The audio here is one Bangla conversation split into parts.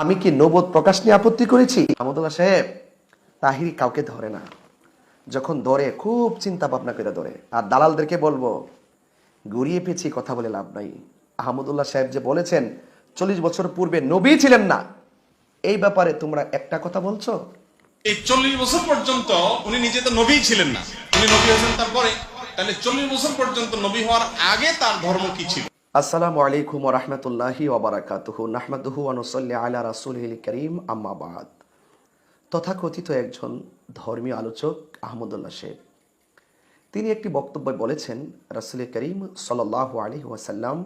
আমি কি নবুয়ত প্রকাশ নিয়ে আপত্তি করেছি? আহমদুল্লাহ সাহেব তাহিরি কাউকে ধরে না, যখন ধরে খুব চিন্তা ভাবনা করে ধরে। আর দালালদেরকে বলবো, গড়িয়ে পেঁচি কথা বলে লাভ নাই। আহমদুল্লাহ সাহেব যে বলেছেন 40 বছর পূর্বে নবী ছিলেন না, এই ব্যাপারে তোমরা একটা কথা বলছো। এই 40 বছর পর্যন্ত উনি নিজে তো নবী ছিলেন না, উনি নবী হয়েছেন তারপরে। তাহলে 40 বছর পর্যন্ত নবী হওয়ার আগে তার ধর্ম কি ছিল? আসসালামু আলাইকুম ওয়া রাহমাতুল্লাহি ওয়া বারাকাতুহু, নাহমাদুহু ওয়া নুসাল্লি আলা রাসূলিল কারীম, আম্মা বাদ। তথাকথিত একজন ধর্মীয় আলোচক আহমদুল্লাহ সাহেব, তিনি একটি বক্তব্যে বলেছেন রাসূল করিম সাল্লাল্লাহু আলাইহি ওয়াসাল্লাম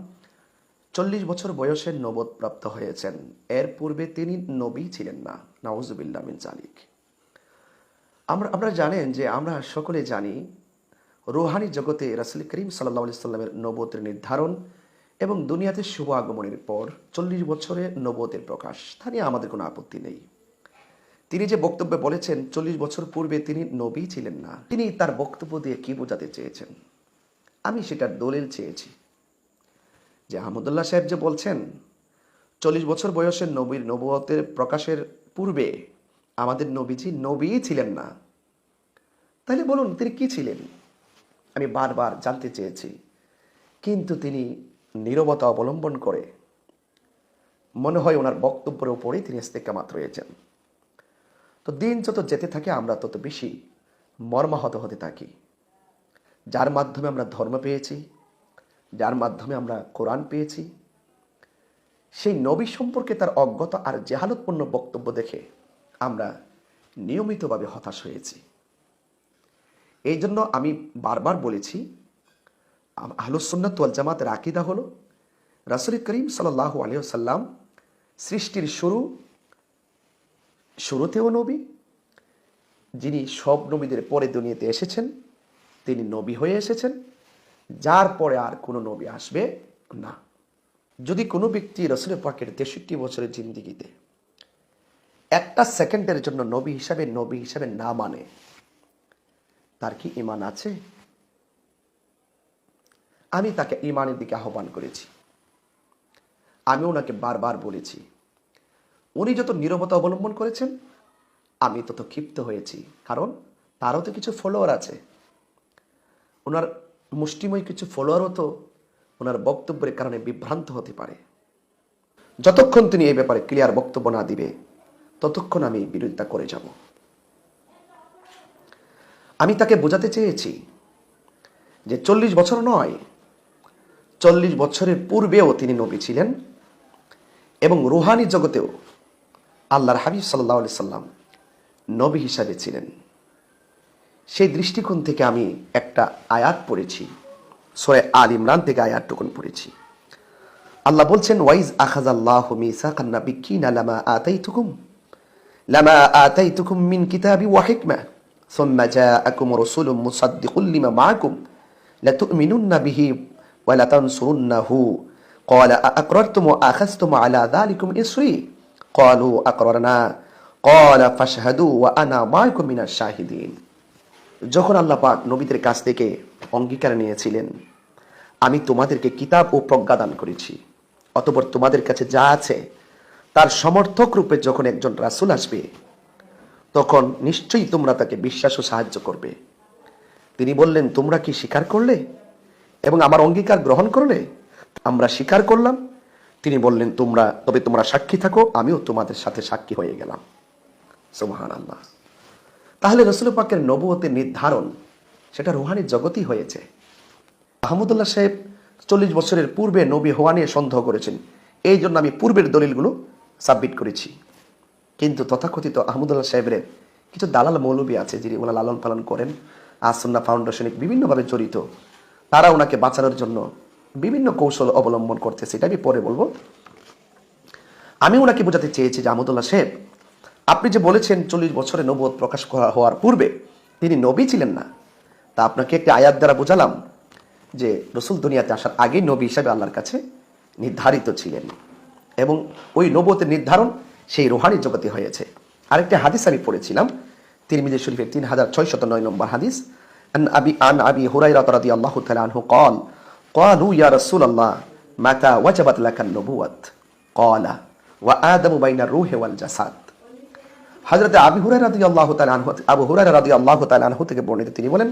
40 বছর বয়সে নবুয়ত প্রাপ্ত হয়েছেন, এর পূর্বে তিনি নবী ছিলেন না। নাউযুবিল্লাহ মিন যালিক। আমরা জানেন যে আমরা সকলে জানি রুহানি জগতে রাসূল করিম সাল্লাল্লাহু আলাইহি সাল্লামের নবুয়তের নির্ধারণ এবং দুনিয়াতে শুভ আগমনের পর 40 বছরে নবুয়তের প্রকাশ, তা নিয়ে আমাদের কোনো আপত্তি নেই। তিনি যে বক্তব্যে বলেছেন 40 বছর পূর্বে তিনি নবী ছিলেন না, তিনি তার বক্তব্য দিয়ে কি বোঝাতে চেয়েছেন? আমি সেটার দলিল চেয়েছি যে আহমদুল্লাহ সাহেব যে বলছেন 40 বছর বয়সের নবীর নবুয়তের প্রকাশের পূর্বে আমাদের নবীজি নবী ছিলেন না, তাহলে বলুন তিনি কি ছিলেন? আমি বারবার জানতে চেয়েছি, কিন্তু তিনি নীরবতা অবলম্বন করে মনে হয় ওনার বক্তব্যের উপরেই তিনি ইস্তেকামাত রয়েছেন। তো দিন যত যেতে থাকে আমরা তত বেশি মর্মাহত হতে থাকি। যার মাধ্যমে আমরা ধর্ম পেয়েছি, যার মাধ্যমে আমরা কোরআন পেয়েছি, সেই নবী সম্পর্কে তার অজ্ঞতা আর জেহালতপূর্ণ বক্তব্য দেখে আমরা নিয়মিতভাবে হতাশ হয়েছি। এই জন্য আমি বারবার বলেছি, আহলুস সুন্নাত ওয়াল জামাতের আকীদা হলো রাসূল করিম সাল্লাল্লাহু আলাইহি ওয়াসাল্লাম সৃষ্টির শুরুতেও নবী, যিনি সব নবীদের পরে দুনিয়াতে এসেছেন তিনি নবী হয়ে এসেছেন, যার পরে আর কোনো নবী আসবে না। যদি কোনো ব্যক্তি রাসূল পাকের 63 বছরের জিন্দেগিতে একটা সেকেন্ডের জন্য নবী হিসাবে না মানে, তার কি ঈমান আছে? আমি তাকে ঈমানের দিকে আহ্বান করেছি। আমি ওনাকে বারবার বলেছি, উনি যত নীরবতা অবলম্বন করেছেন আমি তত ক্ষিপ্ত হয়েছি, কারণ তারও তো কিছু ফলোয়ার আছে। ওনার মুষ্টিময় কিছু ফলোয়ারও তো ওনার বক্তব্যের কারণে বিভ্রান্ত হতে পারে। যতক্ষণ তিনি এই ব্যাপারে ক্লিয়ার বক্তব্য না দিবে ততক্ষণ আমি বিরোধিতা করে যাব। আমি তাকে বোঝাতে চেয়েছি যে 40 বছর নয়, 40 বছরের পূর্বেও তিনি নবী ছিলেন এবং রুহানি জগতেও আল্লাহর হাবিব সাল্লাল্লাহু আলাইহি সাল্লাম নবী হিসাবে ছিলেন। সেই দৃষ্টিকোণ থেকে আমি একটা আয়াত পড়েছি, সূরা আল ইমরান থেকে আয়াতটুকুন পড়েছি। আল্লাহ বলছেন, ওয়াইজ আখাযাল্লাহু মিসাকান নাবিয়্যিনা লামা আতাইতুকুম মিন কিতাবি ওয়া হিকমা সুম্মা জাআকুম রাসূলুম মুসাদ্দিকুল লিমা মাআকুম লাতু'মিনুন্না বিহি ওয়া লাতানসুরুন্নাহু ক্বালা আ'আকরারতুম ওয়া আখাযতুম আলা যালিকুম ইসরি ক্বালু আকরারনা ক্বালা ফাশহাদু ওয়া আনা মাআকুম মিনাশ শাহিদিন। যখন আল্লাহ পাক নবীদের কাছ থেকে অঙ্গীকার নিয়েছিলেন, আমি তোমাদেরকে কিতাব ও প্রজ্ঞা দান করেছি, অতঃপর তোমাদের কাছে যা আছে তার সমর্থক রূপে যখন একজন রাসূল আসবে তখন নিশ্চয়ই তোমরা তাকে বিশ্বাস ও সাহায্য করবে। তিনি বললেন, তোমরা কি স্বীকার করলে এবং আমার অঙ্গীকার গ্রহণ করলে? আমরা স্বীকার করলাম। তিনি বললেন, তবে তোমরা সাক্ষী থাকো, আমিও তোমাদের সাথে সাক্ষী হয়ে গেলাম। সুবহানাল্লাহ। তাহলে রাসূল পাকের নবুয়তের নির্ধারণ সেটা রুহানি জগতই হয়েছে। আহমদুল্লাহ সাহেব 40 বছরের পূর্বে নবী হওয়া নিয়ে সন্দেহ করেছেন, এই জন্য আমি পূর্বের দলিলগুলো সাবমিট করেছি। কিন্তু তথাকথিত আহমদুল্লাহ সাহেবের কিছু দালাল মৌলবী আছে, যিনি ওনার লালন পালন করেন, আস-সুন্নাহ ফাউন্ডেশনে বিভিন্নভাবে জড়িত, তারা ওনাকে বাঁচানোর জন্য বিভিন্ন কৌশল অবলম্বন করতেছে, এটা আমি পরে বলবো। আমি ওনাকে বোঝাতে চেয়েছি যে আহমদুল্লাহ সাহেব, আপনি যে বলেছেন 40 বছরে নবুয়ত প্রকাশ হওয়ার পূর্বে তিনি নবী ছিলেন না, তা আপনাকে একটি আয়াত দ্বারা বোঝালাম যে রাসূল দুনিয়াতে আসার আগে নবী হিসাবে আল্লাহর কাছে নির্ধারিত ছিলেন এবং ওই নবুয়তের নির্ধারণ সেই রুহানি জগতে হয়েছে। আরেকটি হাদিস আমি পড়েছিলাম, তিরমিজি শরীফের 3609 নম্বর হাদিস, আন আবি হুরায়রা রাদিয়াল্লাহু তাআলা আনহু قال قالوا يا رسول الله متى وجبت لك النبوة قال ওয়া আদামু বাইনা রূহি ওয়াল জাসাদ। হযরত আবু হুরায়রা রাদিয়াল্লাহু তাআলা আনহু থেকে বর্ণিত, তিনি বলেন,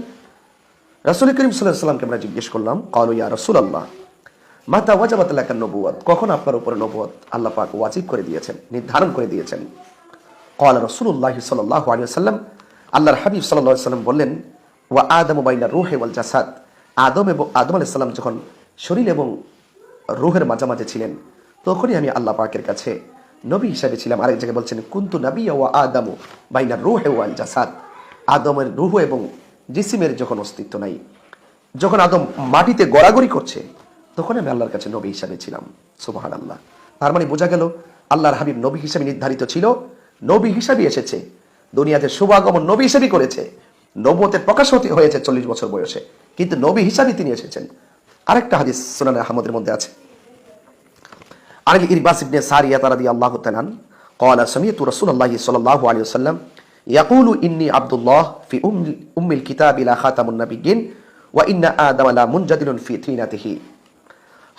রাসূল করিম সাল্লাল্লাহু আলাইহি ওয়াসাল্লামকে আমরা জিজ্ঞেস করলাম, ক্বালু ইয়া রাসূলুল্লাহ মাতা ওয়াজাবাত লাকা নবুওয়াত, কখন আপনার উপরে নবুয়ত আল্লাহ পাক ওয়াজিব করে দিয়েছেন, নির্ধারণ করে দিয়েছেন? ক্বালা রাসূলুল্লাহ সাল্লাল্লাহু আলাইহি ওয়াসাল্লাম, আল্লাহর হাবিব সাল্লাল্লাহু আলাইহি ওয়াসাল্লাম বললেন, ওয়া আদামু বাইনা রূহি ওয়াল জাসাদ, আদম আলাইহিস সালাম যখন শরীর এবং রূহের মাঝামাঝি ছিলেন, তখনই আমি আল্লাহ পাকের কাছে নবী হিসাবে ছিলাম। আরেক জায়গায় বলছেন, কুনতু নাবিয়্যা ওয়া আদামু বাইনা রূহি ওয়াল জাসাদ, আদমের রূহ এবং জিসিমের যখন অস্তিত্ব নাই, যখন আদম মাটিতে গড়াগড়ি করছে, তখন আমি আল্লাহর কাছে নবী হিসাবে ছিলাম। সুবহানাল্লাহ। তার মানে বোঝা গেল আল্লাহর হাবিব নবী হিসাবে নির্ধারিত ছিল, নবী হিসাবে এসেছে, দুনিয়াতে শুভাগমন নবী হিসাবে করেছে, নবুয়তের প্রকাশ হয়েছে 40 বছর বয়সে, কিন্তু নবী হিসাবে তিনি এসেছেন। আরেকটা হাদিস সুনানে আহমদের মধ্যে আছে, আন ইরবাস ইবনে সারিয়া রাদিয়াল্লাহু তাআলা قال سمعت رسول الله صلى الله عليه وسلم يقول إني عبد الله في أم الكتاب لا خاتم النبيين وإن آدم لا منجدل في طينته।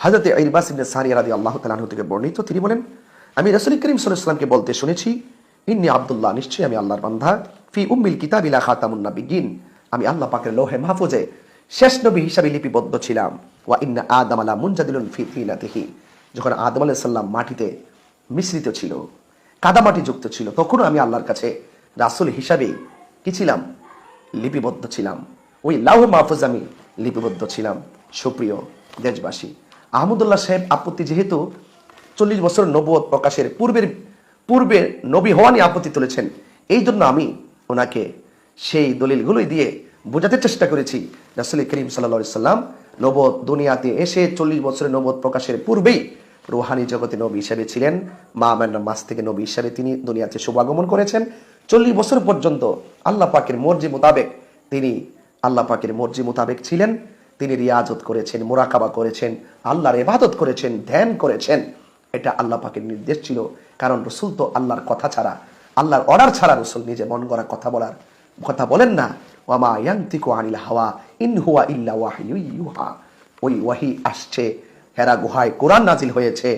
হযরত ইরবাস ইবনে সারিয়া রাদিয়াল্লাহু তাআলা আনহু থেকে বর্ণিত, তিনি বলেন, আমি রাসূল করিম সাল্লাল্লাহু আলাইহি ওয়াসাল্লামকে বলতে শুনেছি, ইন্নী আব্দুল্লাহ, নিশ্চয়ই আমি আল্লাহর বান্দা, ফি উম্মিল কিতাবি লা খাতামুন নাবিয়্যিন, আমি আল্লাহ পাকের লৌহে মাহফুজে শেষ নবী হিসাবে লিপিবদ্ধ ছিলাম। ওয়া ইন্না আদম লা মুনজাদিলুন ফি তিনাতিহি, যখন আদম আলাইহিস সালাম মাটিতে মিশ্রিত ছিল, কাদামাটি যুক্ত ছিল, তখনও আমি আল্লাহর কাছে রাসূল হিসাবে কি ছিলাম? লিপিবদ্ধ ছিলাম। ওই লৌহে মাহফুজ আমি লিপিবদ্ধ ছিলাম। সুপ্রিয় দেশবাসী, আহমদুল্লাহ সাহেব আপত্তি, যেহেতু 40 বছর নবুয়ত প্রকাশের পূর্বে নবী হওয়া নিয়ে আপত্তি তুলেছেন, এই জন্য আমি ওনাকে সেই দলিলগুলোই দিয়ে বোঝাতে চেষ্টা করেছি রাসূল করিম সাল্লাল্লাহু আলাইহি সাল্লাম নবুয়ত দুনিয়াতে এসে 40 বছরের নবুয়ত প্রকাশের পূর্বেই রূহানি জগতে নবী হিসেবে ছিলেন। মা আমেনার মাস থেকে নবী হিসেবে তিনি দুনিয়াতে শুভাগমন করেছেন। 40 বছর পর্যন্ত আল্লাহ পাকের মর্জি মোতাবেক তিনি আল্লাহ পাকের মর্জি মোতাবেক ছিলেন। তিনি রিয়াজত করেছেন, মুরাকাবা করেছেন, আল্লাহর ইবাদত করেছেন, ধ্যান করেছেন। এটা আল্লাহ পাকের নির্দেশ ছিল, কারণ রসুল তো আল্লাহর কথা ছাড়া, আল্লাহর অর্ডার ছাড়া রসুল নিজে মন গড়া কথা বলেন না। ওয়ামা ইয়ানতিকু আনিল হাওয়া ইন হুয়া ইল্লা ওয়াহয়ু ইউহা। ওই ওয়াহি আসছে, হেরা গুহায় কোরআন নাজিল হয়েছে,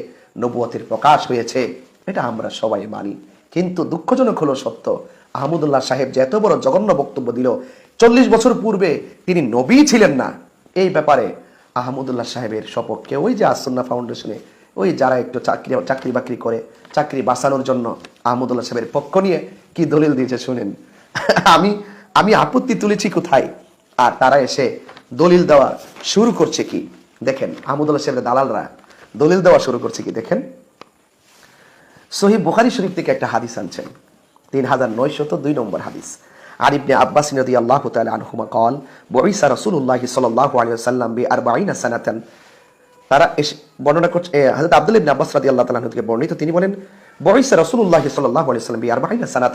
নবুয়তের প্রকাশ হয়েছে, এটা আমরা সবাই মানি। কিন্তু দুঃখজনক হলো সত্য, আহমদুল্লাহ সাহেব যে এত বড় জঘন্য বক্তব্য দিল, 40 বছর পূর্বে তিনি নবী ছিলেন না, এই ব্যাপারে আহমদুল্লাহ সাহেবের সপক্ষে ওই যে আসুন্নাহ ফাউন্ডেশনে ওই যারা একটু চাকরি বাকরি করে, চাকরি বাঁচানোর জন্য আহমদুল্লাহ সাহেবের পক্ষ নিয়ে কি দলিল দিয়েছে শুনেন। আমি আপত্তি তুলেছি কোথায়, আর তারা এসে দলিল দেওয়া শুরু করছে কি দেখেন। আহমদুল্লাহ সাহেবের দালালরা দলিল দেওয়া শুরু করছে কি দেখেন। সহিহ বুখারী শরীফ থেকে একটা হাদিস আনছেন, 3902 নম্বর হাদিস। আর ইবনে আব্বাস রাদিয়াল্লাহু তাআলা আনহুমা قال بعث رسول الله صلى الله عليه وسلم ب40 سنه। তারা বর্ণনা করছে হযরত আব্দুল্লাহ ইবনে আব্বাস রাদিয়াল্লাহু তাআলা থেকে বর্ণিত, তিনি বলেন, بعث رسول الله صلى الله عليه وسلم ب40 سنه,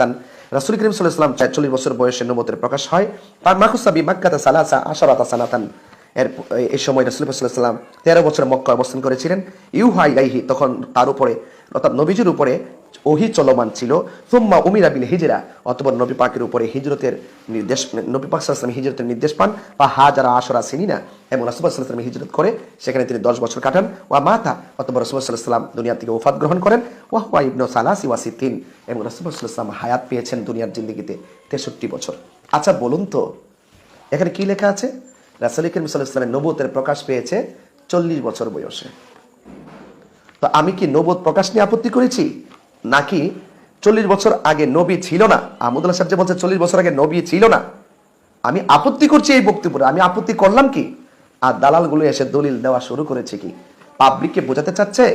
রাসূল করিম সাল্লাল্লাহু আলাইহি ওয়াসাল্লাম 40 বছর বয়সে নবুয়তের প্রকাশ হয়। তার মাকুসা বিমাক্কাতা 13 সানাতান, এই সময় রাসূল সাল্লাল্লাহু আলাইহি ওয়াসাল্লাম 13 বছর মক্কায় অবস্থান করেছিলেন। ইউহা ইলাইহি, তখন তার উপরে অর্থাৎ নবীজির উপরে ওহী চলমান ছিল। সুম্মা উমিরা বিল হিজরা, অতঃপর নবী পাকের উপরে হিজরতের নির্দেশ, নবী পাক সাল্লাল্লাহু আলাইহি ওয়াসাল্লাম হিজরতের নির্দেশ পান। বা হাজারা 10 সিনিনা, এবং রাসূল সাল্লাল্লাহু আলাইহি ওয়াসাল্লাম হিজরত করে সেখানে তিনি 10 বছর কাটান। ওয়া মাতা, অতঃপর রাসূল সাল্লাল্লাহু আলাইহি ওয়াসাল্লাম দুনিয়া থেকে ওফাত গ্রহণ করেন। ওয়া হুয়া ইবনু 63, এবং রাসূল সাল্লাল্লাহু আলাইহি ওয়াসাল্লাম হায়াত পেয়েছেন দুনিয়ার জিন্দেগিতে 63 বছর। আচ্ছা বলুন তো, এখানে কি লেখা আছে? রাসূল করিম সাল্লাল্লাহু আলাইহি ওয়াসাল্লামের নবুয়তের প্রকাশ পেয়েছে 40 বছর বয়সে। তো আমি কি নবুয়ত প্রকাশ নিয়ে আপত্তি করেছি, নাকি 40 বছর আগে নবী ছিল না? আহমদুল্লাহ সাহেব যে বলছে 40 বছর আগে নবী ছিল না, আমি আপত্তি করছি এই বক্তব্যে। আমি আপত্তি করলাম কি, আর দালালগুলো এসে দলিল দেওয়া শুরু করেছে কি? পাবলিককে বোঝাতে চাচ্ছে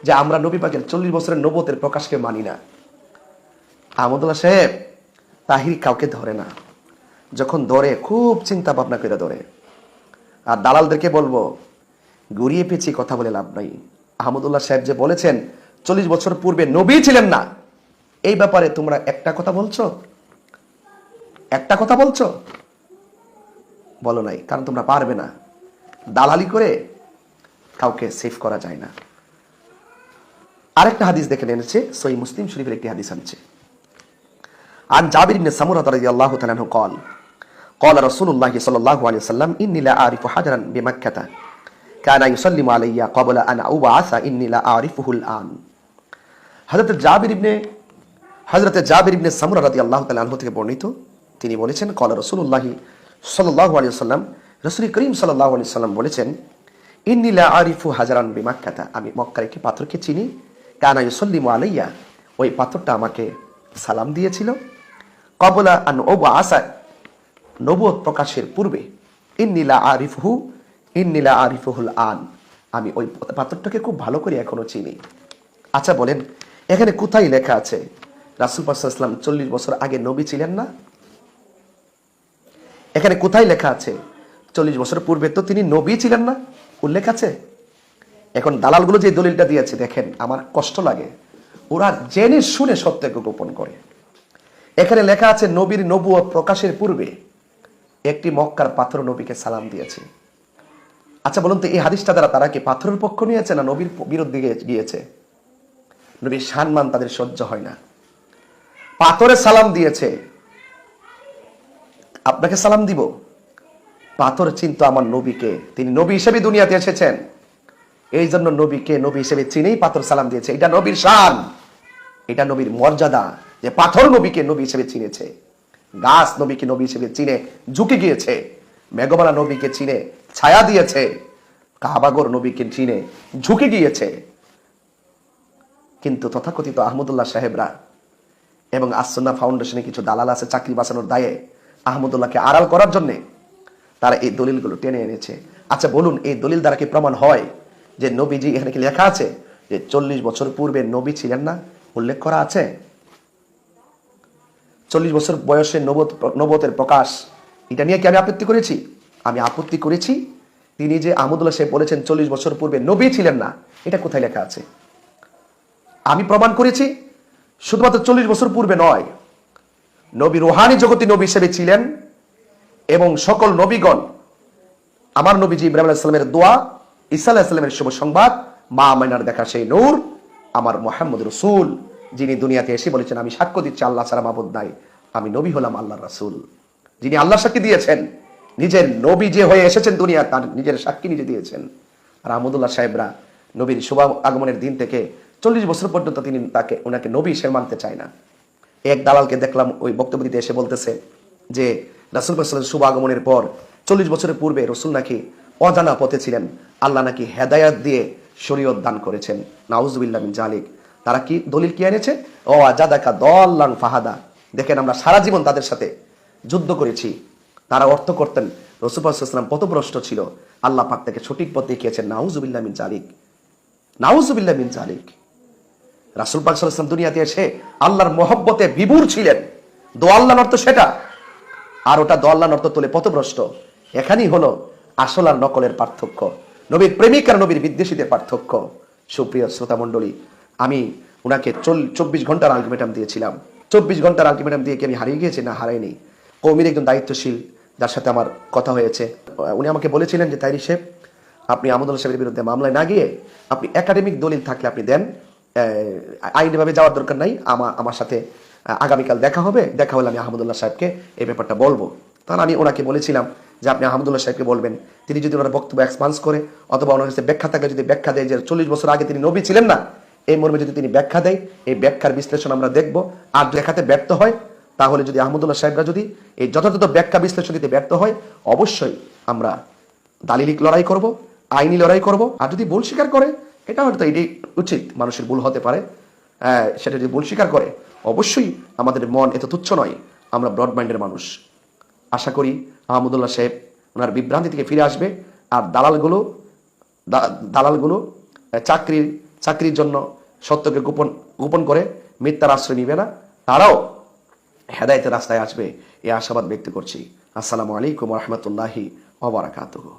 যে আমরা নবী পাকের 40 বছরের নবুয়তের প্রকাশকে মানি না। আহমদুল্লাহ সাহেব তাহির কাউকে ধরে না, যখন ধরে খুব চিন্তা ভাবনা করে ধরে। আর দালালদেরকে বলবো, ঘুরিয়ে পেঁচিয়ে কথা বলে লাভ নাই। আহমদুল্লাহ সাহেব যে বলেছেন 40 বছর পূর্বে নবী ছিলেন না, এই ব্যাপারে তোমরা একটা কথা বলছো? একটা কথা বলছো? বলো নাই, কারণ তোমরা পারবে না। দালালি করে কাউকে সেভ করা যায় না। আরেকটা হাদিস দেখে এনেছে, সহিহ মুসলিম শরীফের একটি হাদিস আনছে। আন জাবির ইবনে সামুরা রাদিয়াল্লাহু তাআলা আনহু قال قال رسول الله صلى الله عليه وسلم إني لا أعرف حجرا بمكة كان يسلم علي قبل أن أبعث إني لا أعرفه الآن। হযরতে জাবির ইবনে সামুরা রাদিয়াল্লাহু তাআলা আনহু থেকে বর্ণিত, তিনি বলেছেন ক্বালা রাসূলুল্লাহ সাল্লাল্লাহু আলাইহি ওয়াসাল্লাম, রাসূল করিম সাল্লাল্লাহু আলাইহি ওয়াসাল্লাম বলেছেন, ইন্নী লা আরিফু হাজারান বিমাক্কাতা, আমি মক্কার একটি পাথরকে চিনি, কানা ইউসাল্লিমু আলাইয়া, ওই পাথরটা আমাকে সালাম দিয়েছিল, ক্বাবলা আন উবআসা, নবুয়ত প্রকাশের পূর্বে, ইন্নী লা আরিফুহুল আন, আমি ওই পাথরটাকে খুব ভালো করে এখনো চিনি। আচ্ছা বলেন, এখানে কোথায় লেখা আছে রাসূল পাক সাল্লাল্লাহু আলাইহি ওয়াসাল্লাম 40 বছর আগে নবী ছিলেন না? এখানে কোথায় লেখা আছে 40 বছর পূর্বে তো তিনি নবী ছিলেন না? উল্লেখ আছে? এখন দালালগুলো যে দলিলটা দিয়েছে, দেখেন আমার কষ্ট লাগে, ওরা জেনে শুনে সত্যকে গোপন করে। এখানে লেখা আছে নবীর নবুয়ত প্রকাশের পূর্বে একটি মক্কার পাথর নবীকে সালাম দিয়েছে। আচ্ছা বলুন তো, এই হাদিসটা দ্বারা তারা কি পাথরের পক্ষ নিয়েছে না নবীর বিরুদ্ধে গিয়েছে? নবীর সম্মান তাদের সহ্য হয় না, পাথরে সালাম দিয়েছে, আপনাকে সালাম দিব? পাথর চিনতো আমার নবীকে, তিনি নবী হিসেবে দুনিয়াতে এসেছেন, এই জন্য নবীকে নবী হিসেবে চিনেই পাথর সালাম দিয়েছে। এটা নবীর শান, এটা নবীর মর্যাদা, যে পাথর নবীকে নবী হিসেবে চিনেছে, গাছ নবীকে নবী হিসেবে চিনে ঝুঁকে গিয়েছে, মেঘমালা নবীকে চিনে ছায়া দিয়েছে, কাবাগর নবীকে চিনে ঝুঁকে গিয়েছে। কিন্তু তথাকথিত আহমদুল্লাহ সাহেবরা এবং আসুন্নাহ ফাউন্ডেশনে কিছু দালাল আছে চাকরি বাঁচানোর দায়ে আহমদুল্লাহকে আড়াল করার জন্য তারা এই দলিলগুলো টেনে এনেছে। আচ্ছা বলুন, এই দলিল দ্বারা কি প্রমাণ হয় যে নবীজি, এখানে কি লেখা আছে যে 40 বছর পূর্বে নবী ছিলেন না? উল্লেখ করা আছে? 40 বছর বয়সে নবুয়তের প্রকাশ, এটা নিয়ে কি আমি আপত্তি করেছি? আমি আপত্তি করেছি তিনি যে আহমদুল্লাহ সাহেব বলেছেন 40 বছর পূর্বে নবী ছিলেন না, এটা কোথায় লেখা আছে? আমি প্রমাণ করেছি শুধুমাত্র 40 বছর পূর্বে নয়, নবী রুহানি জগতে নবী হিসেবে ছিলেন, এবং সকল নবীগণ, আমার নবীজি ইব্রাহিম আলাইহিস সালামের দোয়া, ঈসা আলাইহিস সালামের শুভ সংবাদ, মা আমিনার দেখা সেই নূর, আমার মুহাম্মদ রাসূল, যিনি দুনিয়াতে এসে বলেছেন আমি সাক্ষ্য দিচ্ছি আল্লাহ ছাড়া মাবুদ নাই, আমি নবী হলাম আল্লাহর রাসূল, যিনি আল্লাহ সাক্ষী দিয়েছেন, নিজের নবী যে হয়ে এসেছেন দুনিয়া, তার নিজের সাক্ষী নিজে দিয়েছেন। আর আহমদুল্লাহ সাহেবরা নবীর শুভ আগমনের দিন থেকে 40 বছর পর্যন্ত তিনি ওনাকে নবী হিসেবে মানতে চায় না। এক দালালকে দেখলাম ওই বক্তব্য দিতে এসে বলতেছে যে রাসূল পাক সাল্লাল্লাহু আলাইহি ওয়াসাল্লাম শুভ আগমনের পর 40 বছরের পূর্বে রাসূল নাকি অজানা পথে ছিলেন, আল্লাহ নাকি হেদায়েত দিয়ে শরীয়ত দান করেছেন। নাউজুবিল্লাহ মিন জালিক। তারা কি দলিল কি এনেছে? ও আজাদাকা দাল্লান ফাহাদা। দেখেন, আমরা সারা জীবন তাদের সাথে যুদ্ধ করেছি, তারা অর্থ করতেন রাসূল পাক সাল্লাল্লাহু আলাইহি ওয়াসাল্লাম পথভ্রষ্ট ছিল, আল্লাহ পাক তাকে সঠিক পথ দেখিয়েছেন। নাউজুবিল্লাহ মিন জালিক, নাউজুবিল্লাহ মিন জালিক। রাসূল পাক সাল্লাল্লাহু আলাইহি ওয়াসাল্লাম দুনিয়াতে এসে আল্লাহর মহব্বতে বিভোর ছিলেন, দোয়াল্লাহর অর্থ সেটা, আর ওটা দোয়াল্লাহর অর্থ তোলে পথভ্রষ্ট। এখানেই হলো আসল আর নকলের পার্থক্য, নবীর প্রেমিক আর নবীর বিদ্বেষীদের পার্থক্য। সুপ্রিয় শ্রোতা মণ্ডলী, আমি ওনাকে 24 ঘন্টার আলটিমেটাম দিয়েছিলাম। 24 ঘন্টার আলটিমেটাম দিয়ে কি আমি হারিয়ে গিয়েছি? না, হারাইনি। কওমির একজন দায়িত্বশীল যার সাথে আমার কথা হয়েছে, উনি আমাকে বলেছিলেন যে তাইরি সাহেব, আপনি আহমদুল্লাহ সাহেবের বিরুদ্ধে মামলায় না গিয়ে আপনি একাডেমিক দলিল থাকলে আপনি দেন, আইনিভাবে যাওয়ার দরকার নাই, আমার সাথে আগামীকাল দেখা হবে, দেখা হলে আমি আহমদুল্লাহ সাহেবকে এই ব্যাপারটা বলবো। তাহলে আমি ওনাকে বলেছিলাম যে আপনি আহমদুল্লাহ সাহেবকে বলবেন, তিনি যদি ওনার বক্তব্য এক্সপান্স করে অথবা ওনার কাছে ব্যাখ্যা থাকে, যদি ব্যাখ্যা দেয় যে 40 বছর আগে তিনি নবী ছিলেন না, এই মর্মে যদি তিনি ব্যাখ্যা দেয়, এই ব্যাখ্যার বিশ্লেষণ আমরা দেখব। আর দেখাতে ব্যর্থ হয়, তাহলে যদি আহমদুল্লাহ সাহেবরা যদি এই যথাযথ ব্যাখ্যা বিশ্লেষণ দিতে ব্যর্থ হয়, অবশ্যই আমরা দালিলিক লড়াই করব, আইনি লড়াই করব। আর যদি ভুল স্বীকার করে, এটা হয়তো এটাই উচিত, মানুষের ভুল হতে পারে, সেটা যদি ভুল স্বীকার করে, অবশ্যই আমাদের মন এত তুচ্ছ নয়, আমরা ব্রড মাইন্ডের মানুষ। আশা করি আহমদুল্লাহ সাহেব ওনার বিভ্রান্তি থেকে ফিরে আসবে, আর দালালগুলো চাকরির জন্য সত্যকে গোপন করে মিথ্যার আশ্রয় নিবে না, তারাও হেদায়েতের রাস্তায় আসবে, এই আশাবাদ ব্যক্ত করছি। আসসালামু আলাইকুম ওয়া রাহমাতুল্লাহি ওয়া বারাকাতুহু।